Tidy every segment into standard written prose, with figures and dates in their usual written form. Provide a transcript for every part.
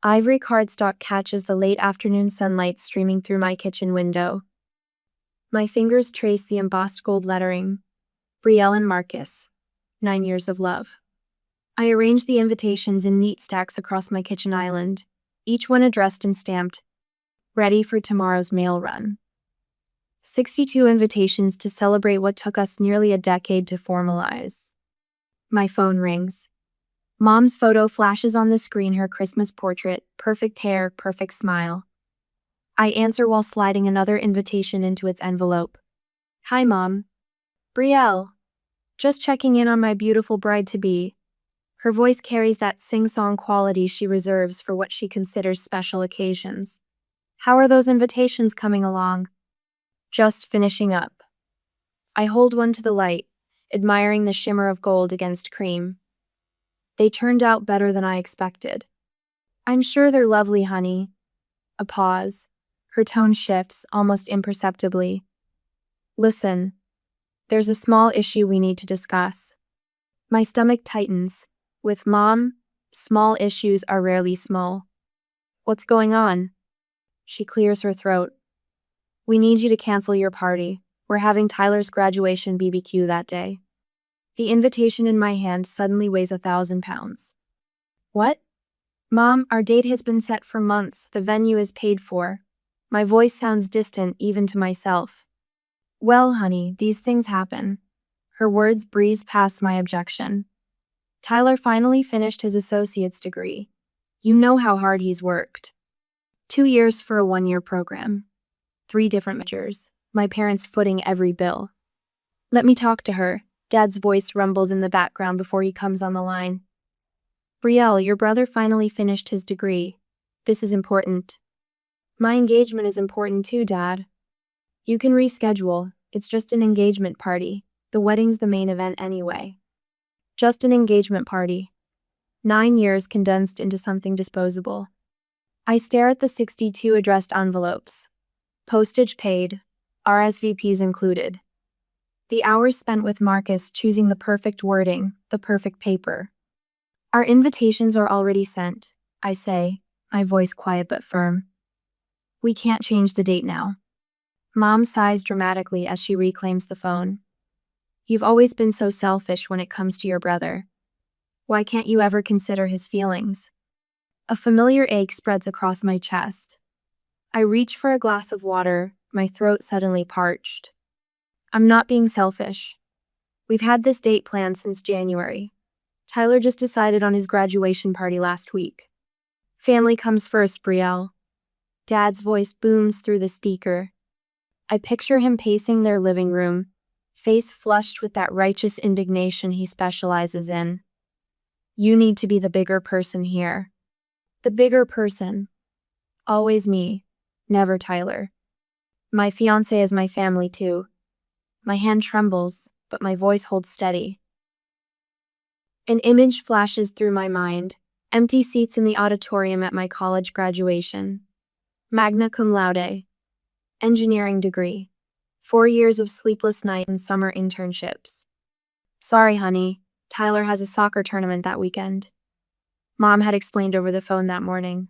Ivory cardstock catches the late afternoon sunlight streaming through my kitchen window. My fingers trace the embossed gold lettering. Brielle and Marcus. 9 years of love. I arrange the invitations in neat stacks across my kitchen island, each one addressed and stamped, ready for tomorrow's mail run. 62 invitations to celebrate what took us nearly a decade to formalize. My phone rings. Mom's photo flashes on the screen, her Christmas portrait, perfect hair, perfect smile. I answer while sliding another invitation into its envelope. Hi, Mom. Brielle. Just checking in on my beautiful bride-to-be. Her voice carries that sing-song quality she reserves for what she considers special occasions. How are those invitations coming along? Just finishing up. I hold one to the light, admiring the shimmer of gold against cream. They turned out better than I expected. I'm sure they're lovely, honey. A pause. Her tone shifts, almost imperceptibly. Listen, there's a small issue we need to discuss. My stomach tightens. With Mom, small issues are rarely small. What's going on? She clears her throat. We need you to cancel your party. We're having Tyler's graduation BBQ that day. The invitation in my hand suddenly weighs 1,000 pounds. What? Mom, our date has been set for months. The venue is paid for. My voice sounds distant even to myself. Well, honey, these things happen. Her words breeze past my objection. Tyler finally finished his associate's degree. You know how hard he's worked. 2 years for a 1-year program. 3 different majors. My parents footing every bill. Let me talk to her. Dad's voice rumbles in the background before he comes on the line. Brielle, your brother finally finished his degree. This is important. My engagement is important too, Dad. You can reschedule. It's just an engagement party. The wedding's the main event anyway. Just an engagement party. 9 years condensed into something disposable. I stare at the 62 addressed envelopes. Postage paid. RSVPs included. The hours spent with Marcus choosing the perfect wording, the perfect paper. Our invitations are already sent, I say, my voice quiet but firm. We can't change the date now. Mom sighs dramatically as she reclaims the phone. You've always been so selfish when it comes to your brother. Why can't you ever consider his feelings? A familiar ache spreads across my chest. I reach for a glass of water, my throat suddenly parched. I'm not being selfish. We've had this date planned since January. Tyler just decided on his graduation party last week. Family comes first, Brielle. Dad's voice booms through the speaker. I picture him pacing their living room, face flushed with that righteous indignation he specializes in. You need to be the bigger person here. The bigger person. Always me, never Tyler. My fiancé is my family too. My hand trembles, but my voice holds steady. An image flashes through my mind. Empty seats in the auditorium at my college graduation. Magna cum laude. Engineering degree. 4 years of sleepless nights and summer internships. Sorry, honey. Tyler has a soccer tournament that weekend. Mom had explained over the phone that morning.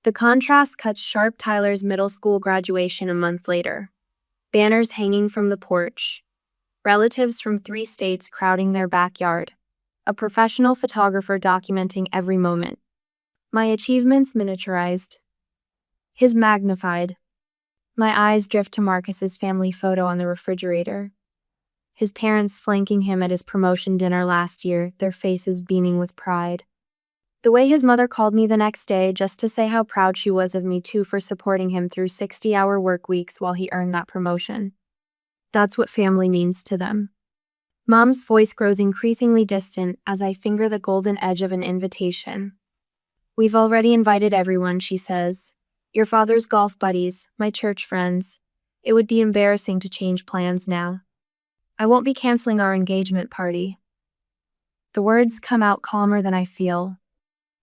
The contrast cuts sharp. Tyler's middle school graduation a month later. Banners hanging from the porch. Relatives from 3 states crowding their backyard. A professional photographer documenting every moment. My achievements miniaturized. His magnified. My eyes drift to Marcus's family photo on the refrigerator. His parents flanking him at his promotion dinner last year, their faces beaming with pride. The way his mother called me the next day just to say how proud she was of me too for supporting him through 60-hour work weeks while he earned that promotion. That's what family means to them. Mom's voice grows increasingly distant as I finger the golden edge of an invitation. We've already invited everyone, she says. Your father's golf buddies, my church friends. It would be embarrassing to change plans now. I won't be canceling our engagement party. The words come out calmer than I feel.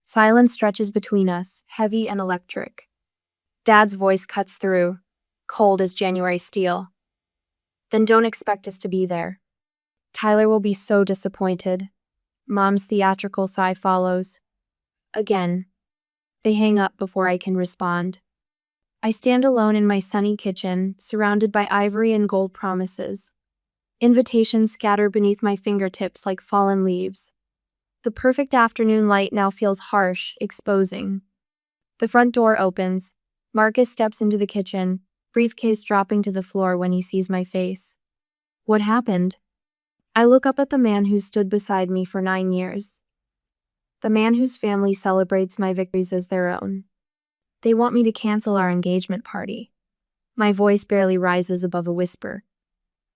Silence stretches between us, heavy and electric. Dad's voice cuts through, cold as January steel. Then don't expect us to be there. Tyler will be so disappointed. Mom's theatrical sigh follows. Again. They hang up before I can respond. I stand alone in my sunny kitchen, surrounded by ivory and gold promises. Invitations scatter beneath my fingertips like fallen leaves. The perfect afternoon light now feels harsh, exposing. The front door opens. Marcus steps into the kitchen, briefcase dropping to the floor when he sees my face. What happened? I look up at the man who stood beside me for 9 years. The man whose family celebrates my victories as their own. They want me to cancel our engagement party. My voice barely rises above a whisper.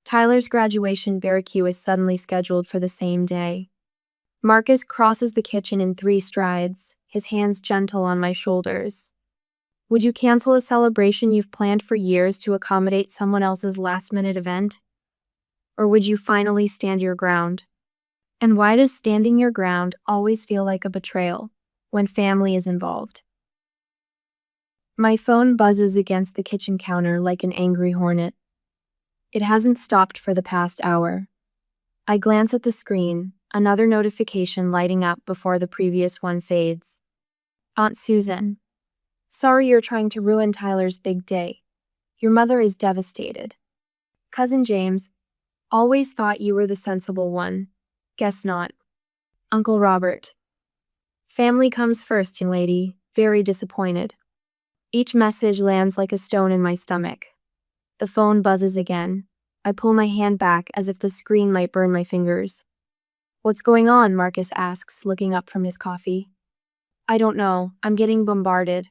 Tyler's graduation barbecue is suddenly scheduled for the same day. Marcus crosses the kitchen in 3 strides, his hands gentle on my shoulders. Would you cancel a celebration you've planned for years to accommodate someone else's last-minute event? Or would you finally stand your ground? And why does standing your ground always feel like a betrayal when family is involved? My phone buzzes against the kitchen counter like an angry hornet. It hasn't stopped for the past hour. I glance at the screen, another notification lighting up before the previous one fades. Aunt Susan. Sorry you're trying to ruin Tyler's big day. Your mother is devastated. Cousin James. Always thought you were the sensible one. Guess not. Uncle Robert. Family comes first, young lady. Very disappointed. Each message lands like a stone in my stomach. The phone buzzes again. I pull my hand back as if the screen might burn my fingers. What's going on? Marcus asks, looking up from his coffee. I don't know. I'm getting bombarded.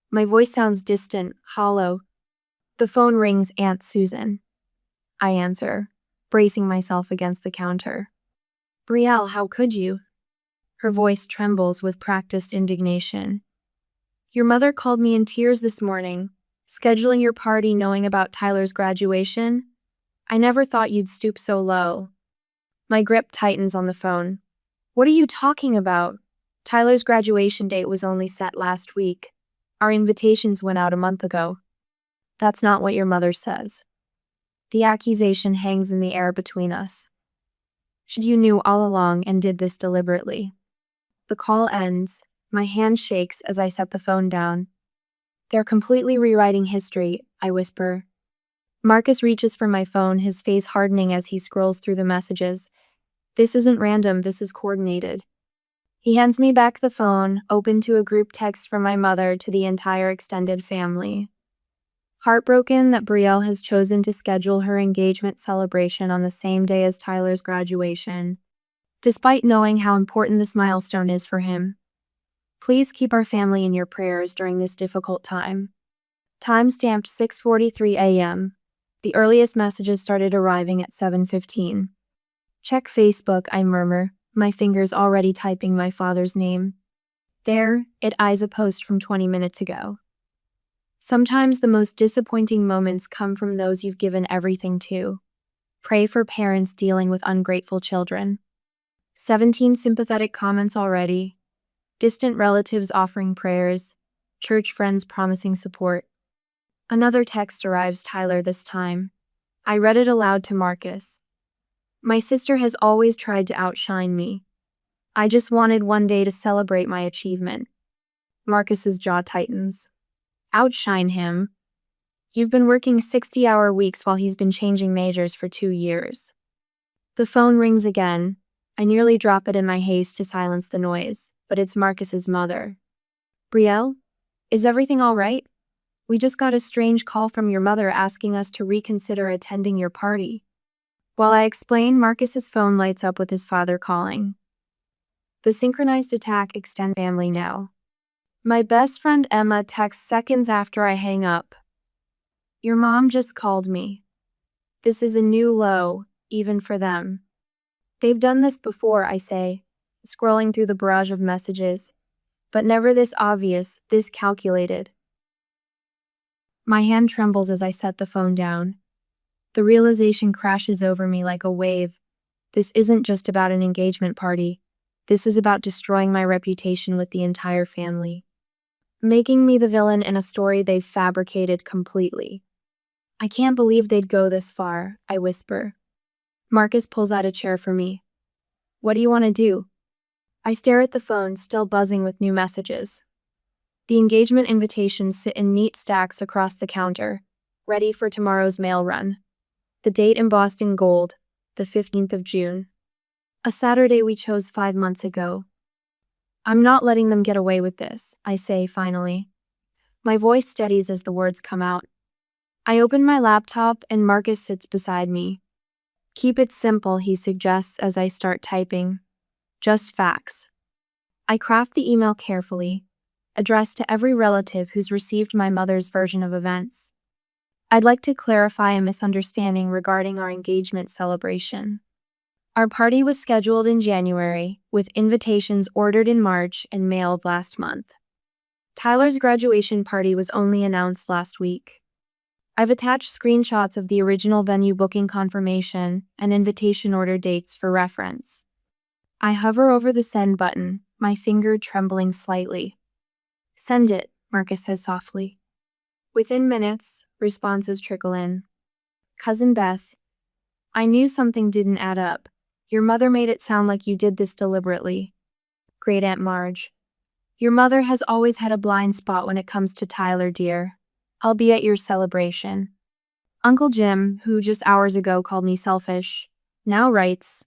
My voice sounds distant, hollow. The phone rings. Aunt Susan. I answer, bracing myself against the counter. Brielle, how could you? Her voice trembles with practiced indignation. Your mother called me in tears this morning, scheduling your party knowing about Tyler's graduation. I never thought you'd stoop so low. My grip tightens on the phone. What are you talking about? Tyler's graduation date was only set last week. Our invitations went out a month ago. That's not what your mother says. The accusation hangs in the air between us. You knew all along and did this deliberately. The call ends. My hand shakes as I set the phone down. They're completely rewriting history, I whisper. Marcus reaches for my phone, his face hardening as he scrolls through the messages. This isn't random, this is coordinated. He hands me back the phone, open to a group text from my mother to the entire extended family. Heartbroken that Brielle has chosen to schedule her engagement celebration on the same day as Tyler's graduation, despite knowing how important this milestone is for him. Please keep our family in your prayers during this difficult time. Time-stamped 6:43 a.m. The earliest messages started arriving at 7:15. Check Facebook, I murmur, my fingers already typing my father's name. There, it eyes a post from 20 minutes ago. Sometimes the most disappointing moments come from those you've given everything to. Pray for parents dealing with ungrateful children. 17 sympathetic comments already. Distant relatives offering prayers. Church friends promising support. Another text arrives, Tyler this time. I read it aloud to Marcus. My sister has always tried to outshine me. I just wanted one day to celebrate my achievement. Marcus's jaw tightens. Outshine him? You've been working 60-hour weeks while he's been changing majors for 2 years. The phone rings again. I nearly drop it in my haste to silence the noise, but it's Marcus's mother. Brielle? Is everything all right? We just got a strange call from your mother asking us to reconsider attending your party. While I explain, Marcus's phone lights up with his father calling. The synchronized attack extends family now. My best friend Emma texts seconds after I hang up. Your mom just called me. This is a new low, even for them. They've done this before, I say, scrolling through the barrage of messages, but never this obvious, this calculated. My hand trembles as I set the phone down. The realization crashes over me like a wave. This isn't just about an engagement party. This is about destroying my reputation with the entire family. Making me the villain in a story they've fabricated completely. I can't believe they'd go this far, I whisper. Marcus pulls out a chair for me. What do you want to do? I stare at the phone, still buzzing with new messages. The engagement invitations sit in neat stacks across the counter, ready for tomorrow's mail run. The date embossed in gold, the 15th of June. A Saturday we chose 5 months ago. I'm not letting them get away with this, I say finally. My voice steadies as the words come out. I open my laptop and Marcus sits beside me. Keep it simple, he suggests as I start typing. Just facts. I craft the email carefully, addressed to every relative who's received my mother's version of events. I'd like to clarify a misunderstanding regarding our engagement celebration. Our party was scheduled in January, with invitations ordered in March and mailed last month. Tyler's graduation party was only announced last week. I've attached screenshots of the original venue booking confirmation and invitation order dates for reference. I hover over the send button, my finger trembling slightly. Send it, Marcus says softly. Within minutes, responses trickle in. Cousin Beth, I knew something didn't add up. Your mother made it sound like you did this deliberately. Great Aunt Marge, your mother has always had a blind spot when it comes to Tyler, dear. I'll be at your celebration. Uncle Jim, who just hours ago called me selfish, now writes,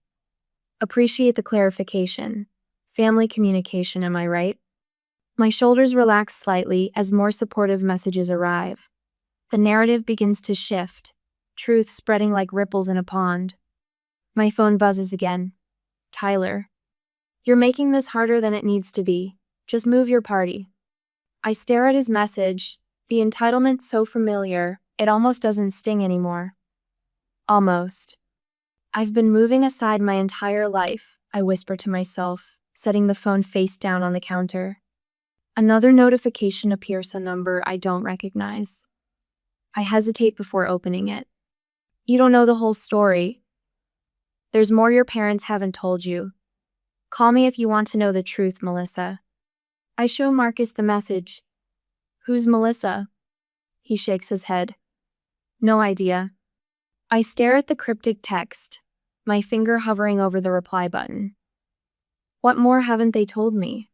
appreciate the clarification. Family communication, am I right? My shoulders relax slightly as more supportive messages arrive. The narrative begins to shift, truth spreading like ripples in a pond. My phone buzzes again. Tyler, you're making this harder than it needs to be. Just move your party. I stare at his message, the entitlement so familiar, it almost doesn't sting anymore. Almost. I've been moving aside my entire life, I whisper to myself, setting the phone face down on the counter. Another notification appears, a number I don't recognize. I hesitate before opening it. You don't know the whole story. There's more your parents haven't told you. Call me if you want to know the truth, Melissa. I show Marcus the message. Who's Melissa? He shakes his head. No idea. I stare at the cryptic text, my finger hovering over the reply button. What more haven't they told me?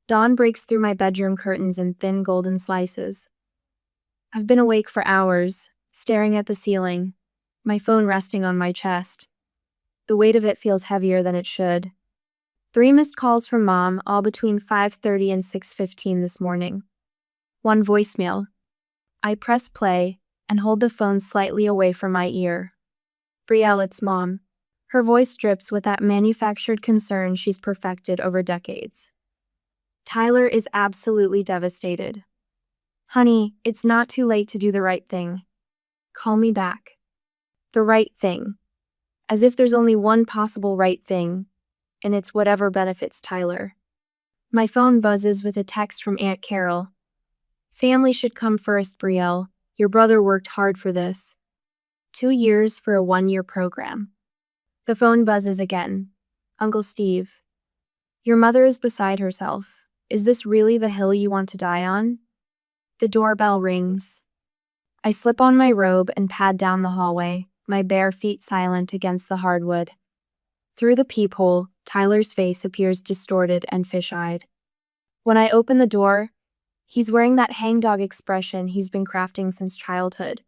Dawn breaks through my bedroom curtains in thin golden slices. I've been awake for hours, staring at the ceiling, my phone resting on my chest. The weight of it feels heavier than it should. 3 missed calls from Mom, all between 5:30 and 6:15 this morning. 1 voicemail. I press play and hold the phone slightly away from my ear. Brielle, it's Mom. Her voice drips with that manufactured concern she's perfected over decades. Tyler is absolutely devastated. Honey, it's not too late to do the right thing. Call me back. The right thing. As if there's only one possible right thing, and it's whatever benefits Tyler. My phone buzzes with a text from Aunt Carol. Family should come first, Brielle. Your brother worked hard for this. 2 years for a 1-year program. The phone buzzes again. Uncle Steve. Your mother is beside herself. Is this really the hill you want to die on? The doorbell rings. I slip on my robe and pad down the hallway, my bare feet silent against the hardwood. Through the peephole, Tyler's face appears distorted and fish-eyed. When I open the door, he's wearing that hangdog expression he's been crafting since childhood.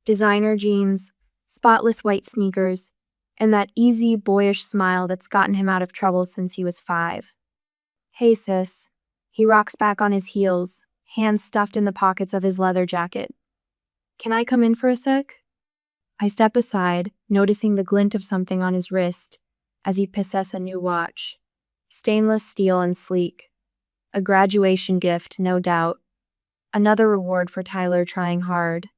Designer jeans, spotless white sneakers, and that easy, boyish smile that's gotten him out of trouble since he was 5. Hey, sis. He rocks back on his heels, hands stuffed in the pockets of his leather jacket. Can I come in for a sec? I step aside, noticing the glint of something on his wrist as he possesses a new watch. Stainless steel and sleek. A graduation gift, no doubt. Another reward for Tyler trying hard.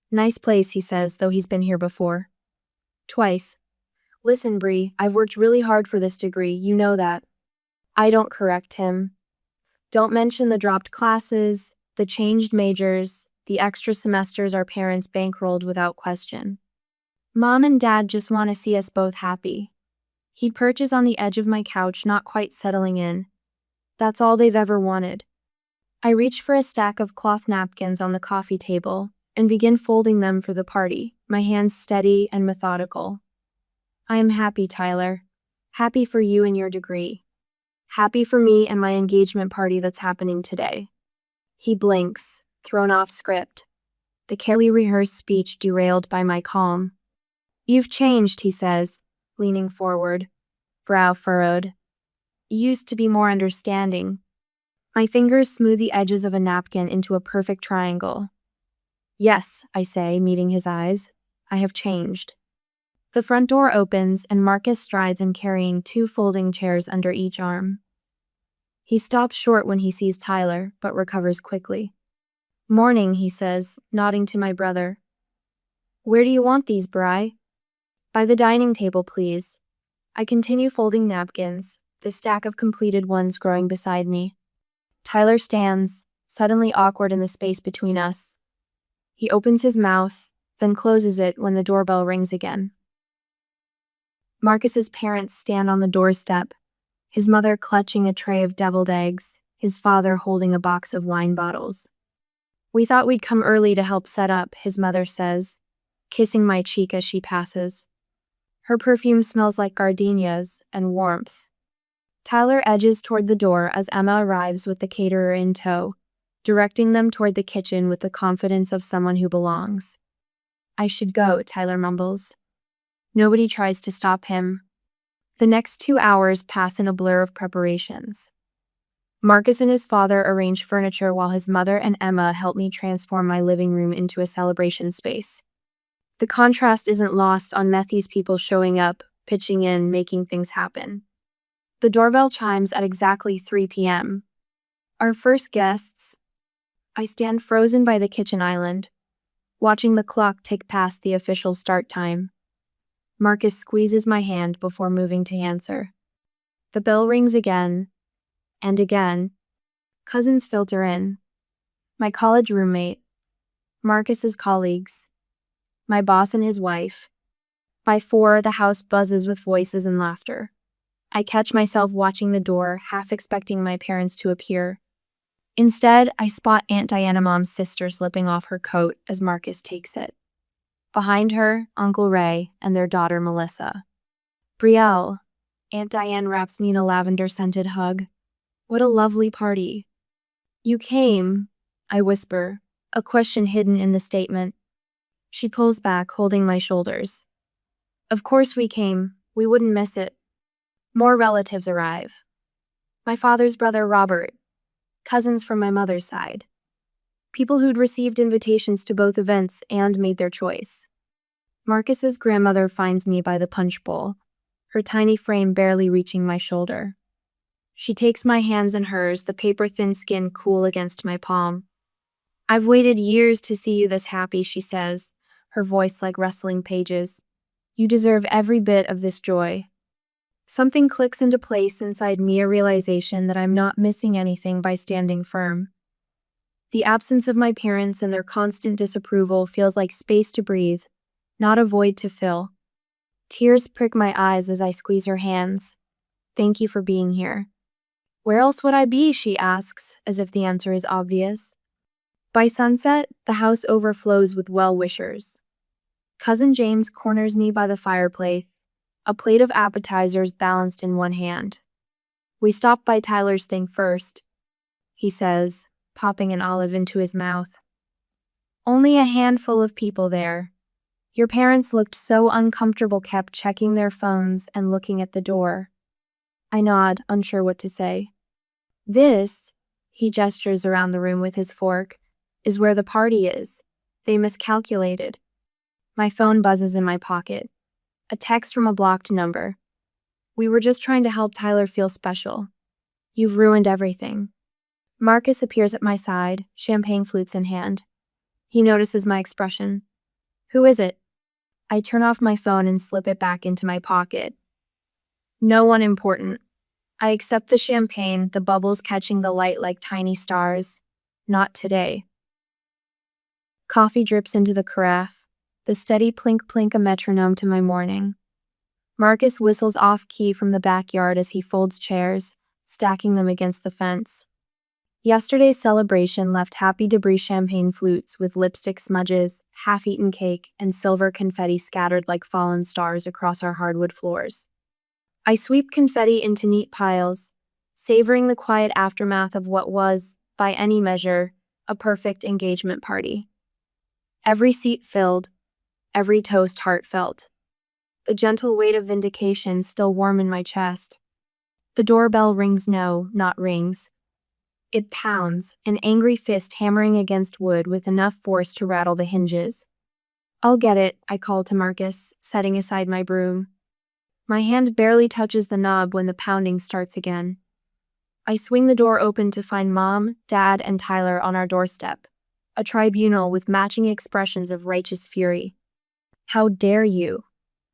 Nice place, he says, though he's been here before. Twice. Listen, Bree, I've worked really hard for this degree, you know that. I don't correct him. Don't mention the dropped classes, the changed majors, the extra semesters our parents bankrolled without question. Mom and Dad just want to see us both happy. He perches on the edge of my couch, not quite settling in. That's all they've ever wanted. I reach for a stack of cloth napkins on the coffee table and begin folding them for the party, my hands steady and methodical. I am happy, Tyler. Happy for you and your degree. Happy for me and my engagement party that's happening today. He blinks, thrown off script. The carefully rehearsed speech derailed by my calm. You've changed, he says, leaning forward, brow furrowed. You used to be more understanding. My fingers smooth the edges of a napkin into a perfect triangle. Yes, I say, meeting his eyes. I have changed. The front door opens and Marcus strides in carrying 2 folding chairs under each arm. He stops short when he sees Tyler, but recovers quickly. Morning, he says, nodding to my brother. Where do you want these, Bri? By the dining table, please. I continue folding napkins, the stack of completed ones growing beside me. Tyler stands, suddenly awkward in the space between us. He opens his mouth, then closes it when the doorbell rings again. Marcus's parents stand on the doorstep, his mother clutching a tray of deviled eggs, his father holding a box of wine bottles. We thought we'd come early to help set up, his mother says, kissing my cheek as she passes. Her perfume smells like gardenias and warmth. Tyler edges toward the door as Emma arrives with the caterer in tow, directing them toward the kitchen with the confidence of someone who belongs. I should go, Tyler mumbles. Nobody tries to stop him. The next 2 hours pass in a blur of preparations. Marcus and his father arrange furniture while his mother and Emma help me transform my living room into a celebration space. The contrast isn't lost on Methy's people showing up, pitching in, making things happen. The doorbell chimes at exactly 3 p.m. Our first guests. I stand frozen by the kitchen island, watching the clock tick past the official start time. Marcus squeezes my hand before moving to answer. The bell rings again, and again. Cousins filter in. My college roommate, Marcus's colleagues, my boss and his wife. By 4, the house buzzes with voices and laughter. I catch myself watching the door, half expecting my parents to appear. Instead, I spot Aunt Diana Mom's sister slipping off her coat as Marcus takes it. Behind her, Uncle Ray and their daughter Melissa. Brielle, Aunt Diane wraps me in a lavender-scented hug. What a lovely party. You came, I whisper, a question hidden in the statement. She pulls back, holding my shoulders. Of course we came. We wouldn't miss it. More relatives arrive. My father's brother Robert, cousins from my mother's side. People who'd received invitations to both events and made their choice. Marcus's grandmother finds me by the punch bowl, her tiny frame barely reaching my shoulder. She takes my hands in hers, the paper-thin skin cool against my palm. I've waited years to see you this happy, she says, her voice like rustling pages. You deserve every bit of this joy. Something clicks into place inside me, a realization that I'm not missing anything by standing firm. The absence of my parents and their constant disapproval feels like space to breathe, not a void to fill. Tears prick my eyes as I squeeze her hands. Thank you for being here. Where else would I be, she asks, as if the answer is obvious. By sunset, the house overflows with well-wishers. Cousin James corners me by the fireplace, a plate of appetizers balanced in one hand. We stop by Tyler's thing first, he says, popping an olive into his mouth. Only a handful of people there. Your parents looked so uncomfortable, kept checking their phones and looking at the door. I nod, unsure what to say. This, he gestures around the room with his fork, is where the party is. They miscalculated. My phone buzzes in my pocket. A text from a blocked number. We were just trying to help Tyler feel special. You've ruined everything. Marcus appears at my side, champagne flutes in hand. He notices my expression. Who is it? I turn off my phone and slip it back into my pocket. No one important. I accept the champagne, the bubbles catching the light like tiny stars. Not today. Coffee drips into the carafe, the steady plink-plink a metronome to my morning. Marcus whistles off-key from the backyard as he folds chairs, stacking them against the fence. Yesterday's celebration left happy debris champagne flutes with lipstick smudges, half-eaten cake, and silver confetti scattered like fallen stars across our hardwood floors. I sweep confetti into neat piles, savoring the quiet aftermath of what was, by any measure, a perfect engagement party. Every seat filled, every toast heartfelt. The gentle weight of vindication still warm in my chest. The doorbell rings not rings. It pounds, an angry fist hammering against wood with enough force to rattle the hinges. "I'll get it," I call to Marcus, setting aside my broom. My hand barely touches the knob when the pounding starts again. I swing the door open to find Mom, Dad, and Tyler on our doorstep, a tribunal with matching expressions of righteous fury. "How dare you?"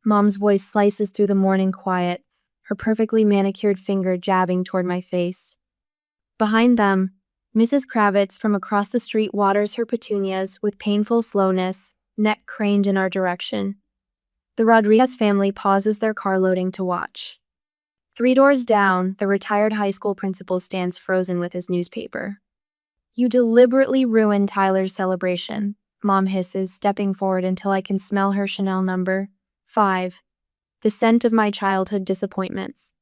Mom's voice slices through the morning quiet, her perfectly manicured finger jabbing toward my face. Behind them, Mrs. Kravitz from across the street waters her petunias with painful slowness, neck craned in our direction. The Rodriguez family pauses their car loading to watch. 3 doors down, the retired high school principal stands frozen with his newspaper. "You deliberately ruined Tyler's celebration," Mom hisses, stepping forward until I can smell her Chanel number 5, the scent of my childhood disappointments.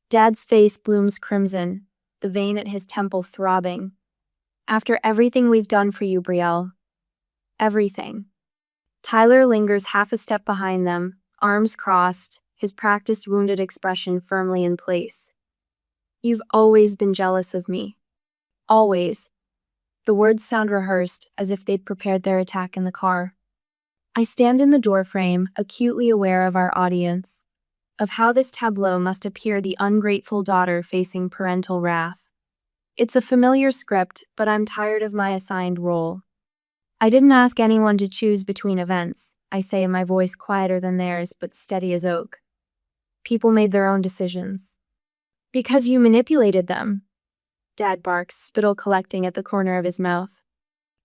Dad's face blooms crimson, the vein at his temple throbbing. "After everything we've done for you, Brielle. Everything." Tyler lingers half a step behind them, arms crossed, his practiced wounded expression firmly in place. "You've always been jealous of me. Always." The words sound rehearsed, as if they'd prepared their attack in the car. I stand in the doorframe, acutely aware of our audience, of how this tableau must appear the ungrateful daughter facing parental wrath. It's a familiar script, but I'm tired of my assigned role. "I didn't ask anyone to choose between events," I say, my voice quieter than theirs but steady as oak. "People made their own decisions." "Because you manipulated them," Dad barks, spittle collecting at the corner of his mouth.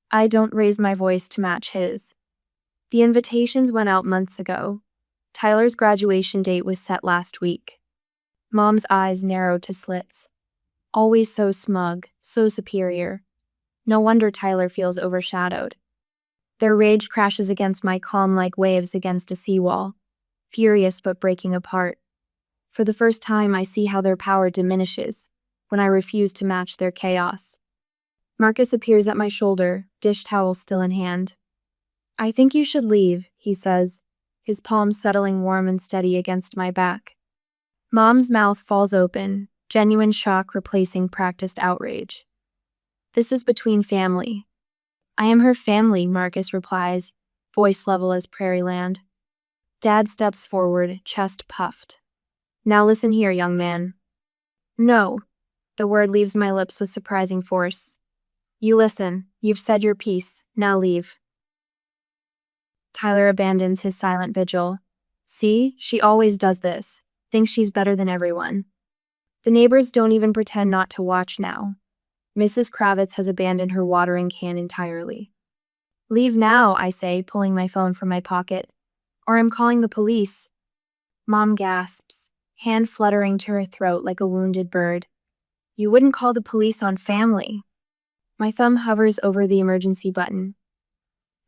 I don't raise my voice to match his. "The invitations went out months ago. Tyler's graduation date was set last week." Mom's eyes narrowed to slits. Always so smug, so superior. No wonder Tyler feels overshadowed. Their rage crashes against my calm like waves against a seawall, furious but breaking apart. For the first time, I see how their power diminishes when I refuse to match their chaos. Marcus appears at my shoulder, dish towel still in hand. "I think you should leave," he says, his palms settling warm and steady against my back. Mom's mouth falls open, genuine shock replacing practiced outrage. "This is between family." "I am her family," Marcus replies, voice level as prairie land. Dad steps forward, chest puffed. "Now listen here, young man." "No." The word leaves my lips with surprising force. "You listen. You've said your piece. Now leave." Tyler abandons his silent vigil. "See, she always does this. Thinks she's better than everyone." The neighbors don't even pretend not to watch now. Mrs. Kravitz has abandoned her watering can entirely. "Leave now," I say, pulling my phone from my pocket. "Or I'm calling the police." Mom gasps, hand fluttering to her throat like a wounded bird. "You wouldn't call the police on family." My thumb hovers over the emergency button.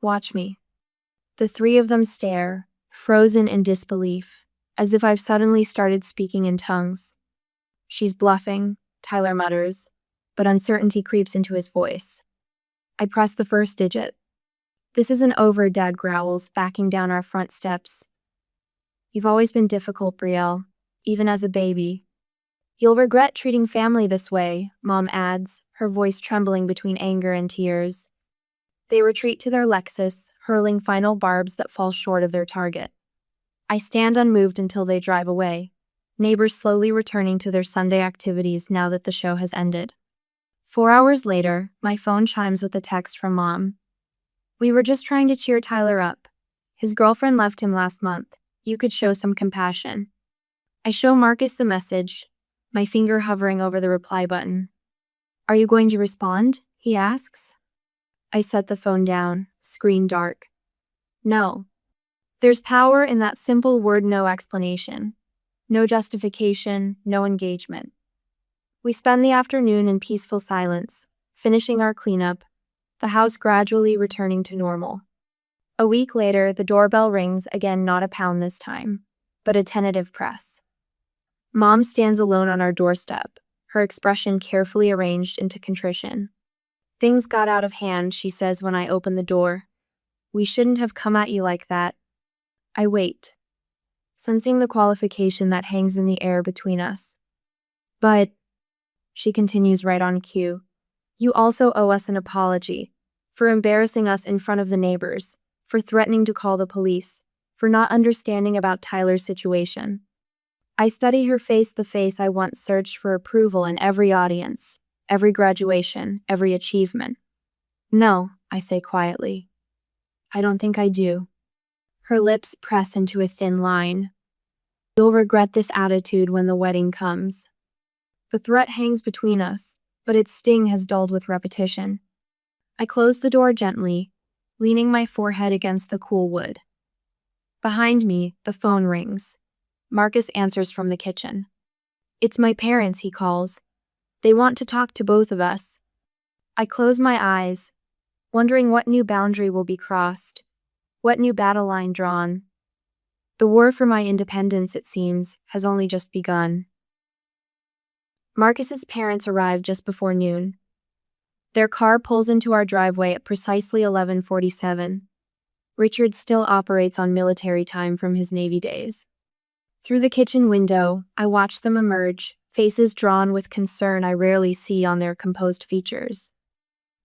"Watch me." The 3 of them stare, frozen in disbelief, as if I've suddenly started speaking in tongues. "She's bluffing," Tyler mutters, but uncertainty creeps into his voice. I press the first digit. "This isn't over," Dad growls, backing down our front steps. "You've always been difficult, Brielle, even as a baby." "You'll regret treating family this way," Mom adds, her voice trembling between anger and tears. They retreat to their Lexus, hurling final barbs that fall short of their target. I stand unmoved until they drive away, neighbors slowly returning to their Sunday activities now that the show has ended. 4 hours later, my phone chimes with a text from Mom. "We were just trying to cheer Tyler up. His girlfriend left him last month. You could show some compassion." I show Marcus the message, my finger hovering over the reply button. "Are you going to respond?" he asks. I set the phone down, screen dark. No. There's power in that simple word, no explanation. No justification, no engagement. We spend the afternoon in peaceful silence, finishing our cleanup, the house gradually returning to normal. A week later, the doorbell rings again, not a pound this time, but a tentative press. Mom stands alone on our doorstep, her expression carefully arranged into contrition. Things got out of hand, she says when I open the door. We shouldn't have come at you like that. I wait, sensing the qualification that hangs in the air between us. But, she continues right on cue, you also owe us an apology for embarrassing us in front of the neighbors, for threatening to call the police, for not understanding about Tyler's situation. I study her face, the face I once searched for approval in every audience, every graduation, every achievement. No, I say quietly. I don't think I do. Her lips press into a thin line. You'll regret this attitude when the wedding comes. The threat hangs between us, but its sting has dulled with repetition. I close the door gently, leaning my forehead against the cool wood. Behind me, the phone rings. Marcus answers from the kitchen. It's my parents, he calls. They want to talk to both of us. I close my eyes, wondering what new boundary will be crossed, what new battle line drawn. The war for my independence, it seems, has only just begun. Marcus's parents arrive just before noon. Their car pulls into our driveway at precisely 11:47. Richard still operates on military time from his Navy days. Through the kitchen window, I watch them emerge, faces drawn with concern I rarely see on their composed features.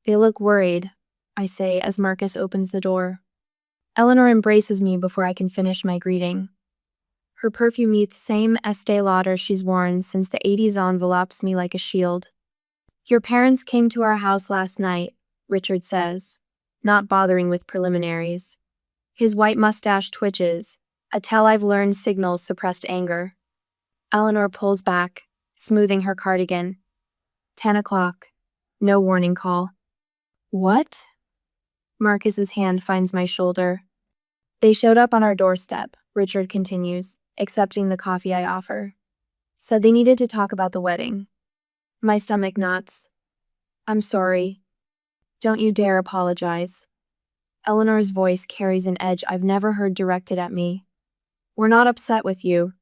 They look worried, I say as Marcus opens the door. Eleanor embraces me before I can finish my greeting. Her perfume, the same Estee Lauder she's worn since the 80s, envelopes me like a shield. Your parents came to our house last night, Richard says, not bothering with preliminaries. His white mustache twitches, a tell I've learned signals suppressed anger. Eleanor pulls back, smoothing her cardigan. 10 o'clock. No warning call. What? Marcus's hand finds my shoulder. They showed up on our doorstep, Richard continues, accepting the coffee I offer. Said they needed to talk about the wedding. My stomach knots. I'm sorry. Don't you dare apologize. Eleanor's voice carries an edge I've never heard directed at me. We're not upset with you.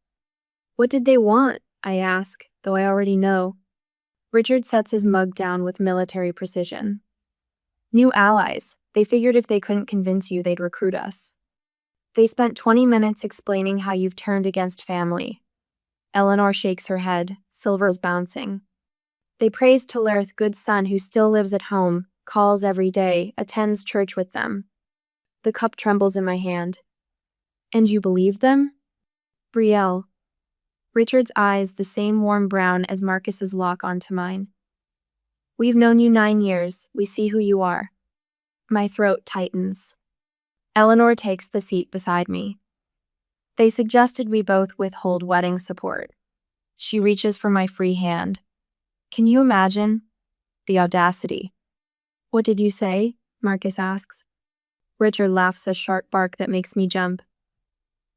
What did they want? I ask, though I already know. Richard sets his mug down with military precision. New allies. They figured if they couldn't convince you, they'd recruit us. They spent 20 minutes explaining how you've turned against family. Eleanor shakes her head, silver's bouncing. They praised Talerth's good son who still lives at home, calls every day, attends church with them. The cup trembles in my hand. And you believed them? Brielle. Richard's eyes the same warm brown as Marcus's lock onto mine. We've known you 9 years. We see who you are. My throat tightens. Eleanor takes the seat beside me. They suggested we both withhold wedding support. She reaches for my free hand. Can you imagine? The audacity. What did you say? Marcus asks. Richard laughs a sharp bark that makes me jump.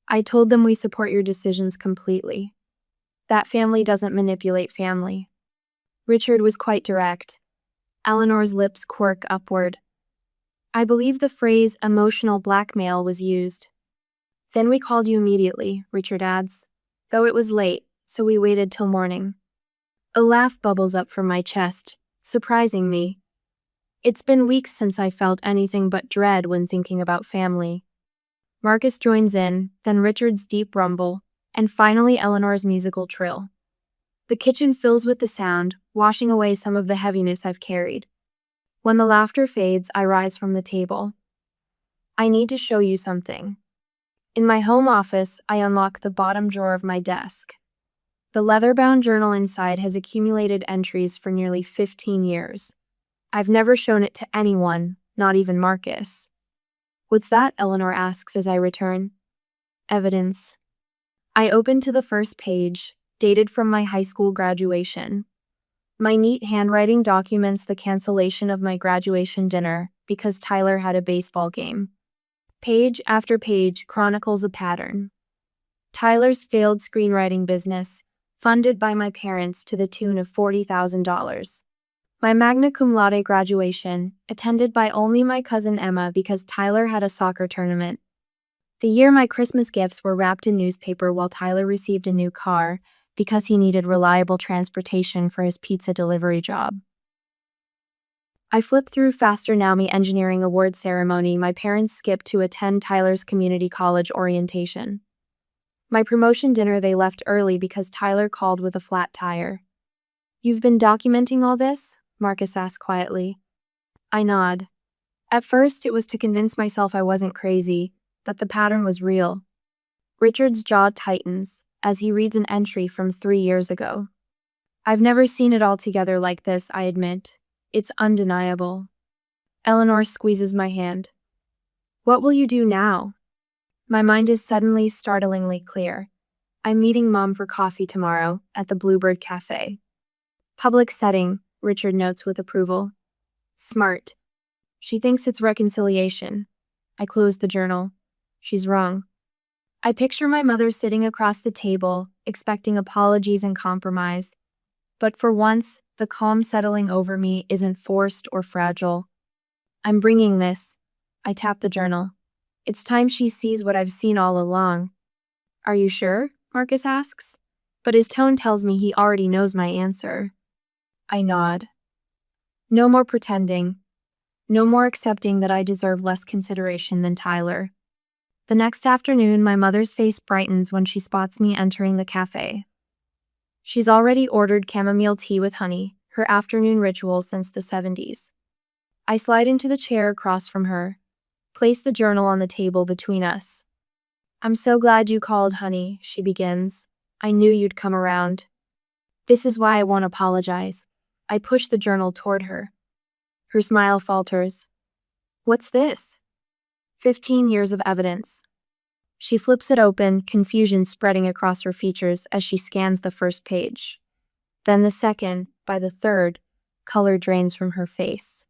I told them we support your decisions completely. That family doesn't manipulate family. Richard was quite direct. Eleanor's lips quirk upward. I believe the phrase emotional blackmail was used. Then we called you immediately, Richard adds, though it was late, so we waited till morning. A laugh bubbles up from my chest, surprising me. It's been weeks since I felt anything but dread when thinking about family. Marcus joins in, then Richard's deep rumble, and finally Eleanor's musical trill. The kitchen fills with the sound, washing away some of the heaviness I've carried. When the laughter fades, I rise from the table. I need to show you something. In my home office, I unlock the bottom drawer of my desk. The leather-bound journal inside has accumulated entries for nearly 15 years. I've never shown it to anyone, not even Marcus. What's that? Eleanor asks as I return. Evidence. I open to the first page, dated from my high school graduation. My neat handwriting documents the cancellation of my graduation dinner because Tyler had a baseball game. Page after page chronicles a pattern. Tyler's failed screenwriting business, funded by my parents to the tune of $40,000. My magna cum laude graduation, attended by only my cousin Emma because Tyler had a soccer tournament. The year my Christmas gifts were wrapped in newspaper while Tyler received a new car, because he needed reliable transportation for his pizza delivery job. I flipped through Faster Naomi Engineering Award ceremony. My parents skipped to attend Tyler's community college orientation. My promotion dinner, they left early because Tyler called with a flat tire. "You've been documenting all this?" Marcus asked quietly. I nod. At first, it was to convince myself I wasn't crazy, that the pattern was real. Richard's jaw tightens as he reads an entry from 3 years ago. "I've never seen it all together like this," I admit. "It's undeniable." Eleanor squeezes my hand. "What will you do now?" My mind is suddenly startlingly clear. I'm meeting Mom for coffee tomorrow at the Bluebird Cafe. Public setting, Richard notes with approval. Smart. She thinks it's reconciliation. I close the journal. She's wrong. I picture my mother sitting across the table, expecting apologies and compromise. But for once, the calm settling over me isn't forced or fragile. I'm bringing this. I tap the journal. It's time she sees what I've seen all along. Are you sure? Marcus asks. But his tone tells me he already knows my answer. I nod. No more pretending. No more accepting that I deserve less consideration than Tyler. The next afternoon, my mother's face brightens when she spots me entering the cafe. She's already ordered chamomile tea with honey, her afternoon ritual since the 70s. I slide into the chair across from her, place the journal on the table between us. "I'm so glad you called, honey," she begins. "I knew you'd come around. This is why I won't apologize." I push the journal toward her. Her smile falters. "What's this?" 15 years of evidence. She flips it open, confusion spreading across her features as she scans the first page. Then the second, by the third, color drains from her face.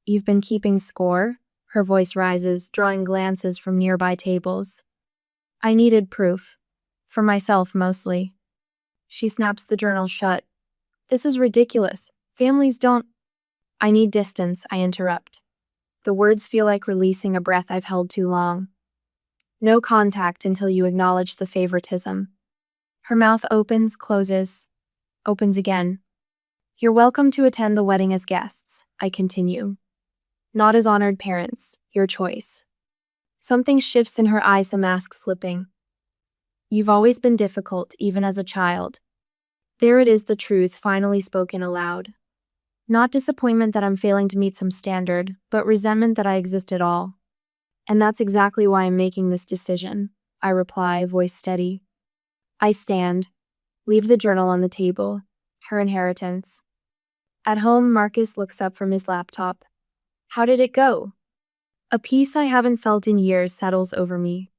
"You've been keeping score?" Her voice rises, drawing glances from nearby tables. I needed proof. For myself, mostly. She snaps the journal shut. "This is ridiculous. Families don't—" "I need distance," I interrupt. The words feel like releasing a breath I've held too long. "No contact until you acknowledge the favoritism." Her mouth opens, closes, opens again. "You're welcome to attend the wedding as guests," I continue. "Not as honored parents, your choice." Something shifts in her eyes, a mask slipping. "You've always been difficult, even as a child." There it is, the truth finally spoken aloud. Not disappointment that I'm failing to meet some standard, but resentment that I exist at all. "And that's exactly why I'm making this decision," I reply, voice steady. I stand, leave the journal on the table, her inheritance. At home, Marcus looks up from his laptop. "How did it go?" A peace I haven't felt in years settles over me.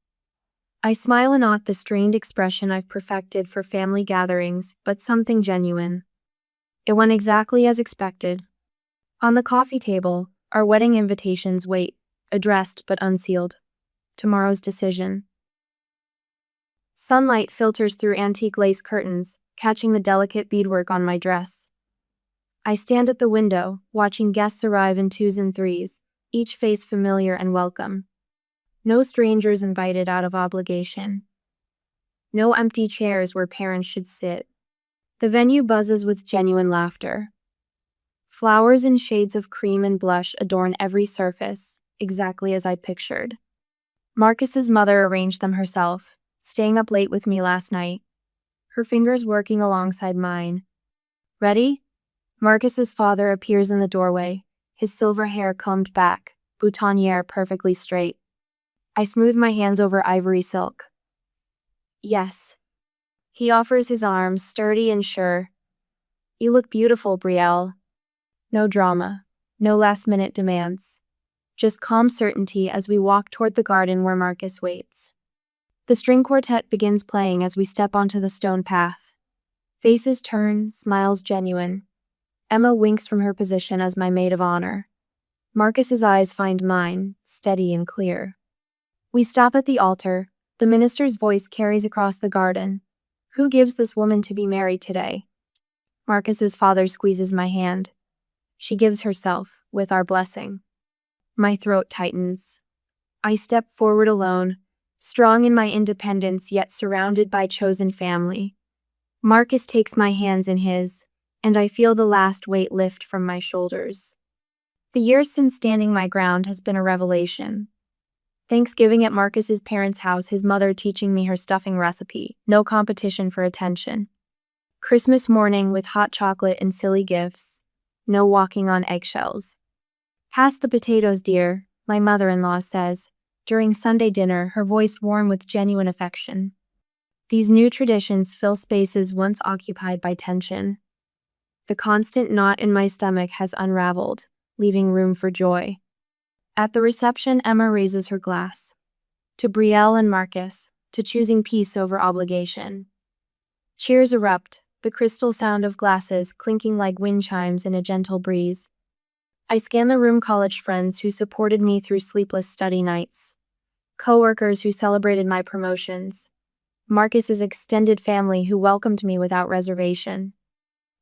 I smile and nod, the strained expression I've perfected for family gatherings, but something genuine. It went exactly as expected. On the coffee table, our wedding invitations wait, addressed but unsealed. Tomorrow's decision. Sunlight filters through antique lace curtains, catching the delicate beadwork on my dress. I stand at the window, watching guests arrive in 2s and 3s, each face familiar and welcome. No strangers invited out of obligation. No empty chairs where parents should sit. The venue buzzes with genuine laughter. Flowers in shades of cream and blush adorn every surface, exactly as I pictured. Marcus's mother arranged them herself, staying up late with me last night, her fingers working alongside mine. "Ready?" Marcus's father appears in the doorway, his silver hair combed back, boutonniere perfectly straight. I smooth my hands over ivory silk. "Yes." He offers his arms, sturdy and sure. "You look beautiful, Brielle." No drama, no last-minute demands. Just calm certainty as we walk toward the garden where Marcus waits. The string quartet begins playing as we step onto the stone path. Faces turn, smiles genuine. Emma winks from her position as my maid of honor. Marcus's eyes find mine, steady and clear. We stop at the altar. The minister's voice carries across the garden. "Who gives this woman to be married today?" Marcus's father squeezes my hand. "She gives herself, with our blessing." My throat tightens. I step forward alone, strong in my independence yet surrounded by chosen family. Marcus takes my hands in his, and I feel the last weight lift from my shoulders. The years since standing my ground has been a revelation. Thanksgiving at Marcus's parents' house, his mother teaching me her stuffing recipe, no competition for attention. Christmas morning with hot chocolate and silly gifts, no walking on eggshells. Pass the potatoes, dear, my mother-in-law says, during Sunday dinner, her voice warm with genuine affection. These new traditions fill spaces once occupied by tension. The constant knot in my stomach has unraveled, leaving room for joy. At the reception, Emma raises her glass. To Brielle and Marcus, to choosing peace over obligation. Cheers erupt, the crystal sound of glasses clinking like wind chimes in a gentle breeze. I scan the room, college friends who supported me through sleepless study nights. Coworkers who celebrated my promotions. Marcus's extended family who welcomed me without reservation.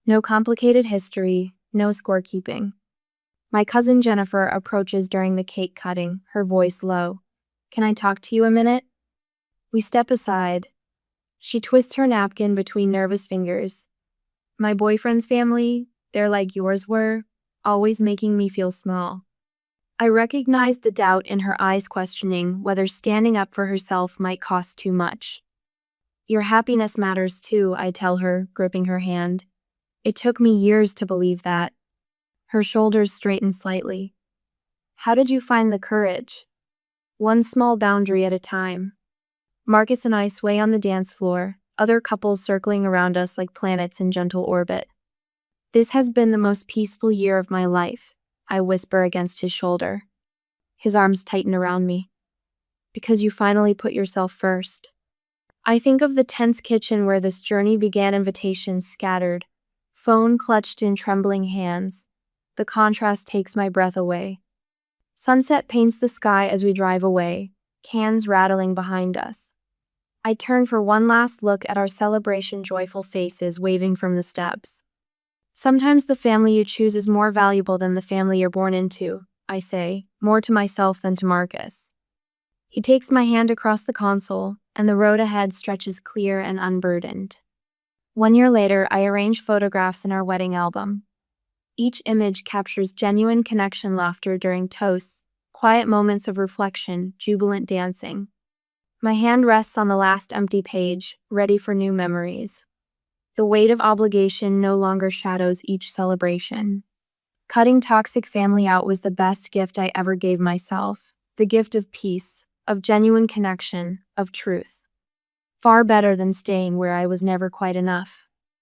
No complicated history, no scorekeeping. My cousin Jennifer approaches during the cake cutting, her voice low. Can I talk to you a minute? We step aside. She twists her napkin between nervous fingers. My boyfriend's family, they're like yours were, always making me feel small. I recognize the doubt in her eyes, questioning whether standing up for herself might cost too much. Your happiness matters too, I tell her, gripping her hand. It took me years to believe that. Her shoulders straighten slightly. How did you find the courage? One small boundary at a time. Marcus and I sway on the dance floor, other couples circling around us like planets in gentle orbit. This has been the most peaceful year of my life, I whisper against his shoulder. His arms tighten around me. Because you finally put yourself first. I think of the tense kitchen where this journey began, invitations scattered, phone clutched in trembling hands. The contrast takes my breath away. Sunset paints the sky as we drive away, cans rattling behind us. I turn for one last look at our celebration, joyful faces waving from the steps. Sometimes the family you choose is more valuable than the family you're born into, I say, more to myself than to Marcus. He takes my hand across the console, and the road ahead stretches clear and unburdened. 1 year later, I arrange photographs in our wedding album. Each image captures genuine connection, laughter during toasts, quiet moments of reflection, jubilant dancing. My hand rests on the last empty page, ready for new memories. The weight of obligation no longer shadows each celebration. Cutting toxic family out was the best gift I ever gave myself, the gift of peace, of genuine connection, of truth. Far better than staying where I was never quite enough.